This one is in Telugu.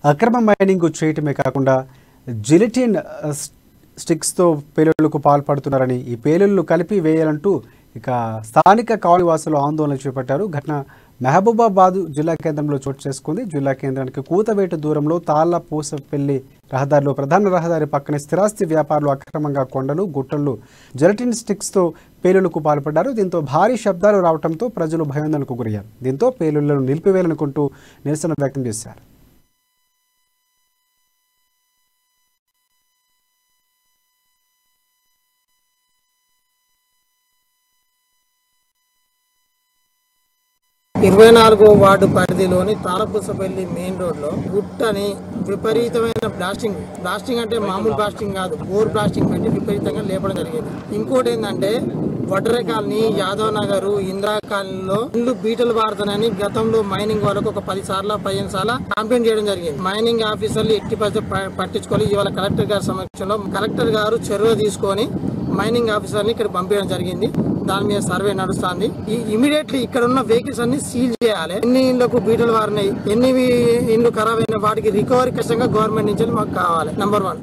అక్రమ మైనింగ్ చేయటమే కాకుండా జిలిటిన్ స్టిక్స్తో పేలుళ్లకు పాల్పడుతున్నారని ఈ పేలుళ్లు కలిపి వేయాలంటూ ఇక స్థానిక కాలనీవాసులు ఆందోళన చేపట్టారు. ఘటన మహబూబాబాద్ జిల్లా కేంద్రంలో చోటు చేసుకుంది. జిల్లా కేంద్రానికి కూతవేటు దూరంలో తాళ్లపూసపల్లి రహదారిలో ప్రధాన రహదారి పక్కనే స్థిరాస్తి వ్యాపారులు అక్రమంగా కొండలు గుట్టలు జిలిటిన్ స్టిక్స్తో పేలుళ్లకు పాల్పడ్డారు. దీంతో భారీ శబ్దాలు రావడంతో ప్రజలు భయాందోళనకు గురయ్యారు. దీంతో పేలుళ్లను నిలిపివేయాలనుకుంటూ నిరసన వ్యక్తం చేశారు. ఇరవై 24వ వార్డు పరిధిలోని తాళపూసపల్లి మెయిన్ రోడ్లో గుట్టని విపరీతమైన బ్లాస్టింగ్ అంటే మామూలు బ్లాస్టింగ్ కాదు, బోర్ బ్లాస్టింగ్ పెట్టి విపరీతంగా లేపడం జరిగింది. ఇంకోటి ఏంటంటే వడ్రే కాలనీ, యాదవ్ నగర్, ఇందిరా కాలనీలో ఇల్లు బీటలు వాడుతానని గతంలో మైనింగ్ వాళ్ళకు ఒక 10 సార్లు 15 సార్లు కంప్లైంట్ చేయడం జరిగింది. మైనింగ్ ఆఫీసర్లు ఎట్టి పట్టించుకోవాలి. ఇవాళ కలెక్టర్ గారి సమక్షంలో కలెక్టర్ గారు చర్య తీసుకొని మైనింగ్ ఆఫీసర్ని ఇక్కడ పంపించడం జరిగింది. దాని మీద సర్వే నడుస్తుంది. ఇమీడియట్లీ ఇక్కడ ఉన్న వెహికల్స్ అన్ని సీల్ చేయాలి. ఎన్ని ఇళ్లకు బీటలు వారినాయి, ఎన్ని ఇళ్లు ఖరాబ్ అయిన వాటికి రికవరీ ఖచ్చితంగా గవర్నమెంట్ నుంచి మాకు కావాలి. నెంబర్ 1.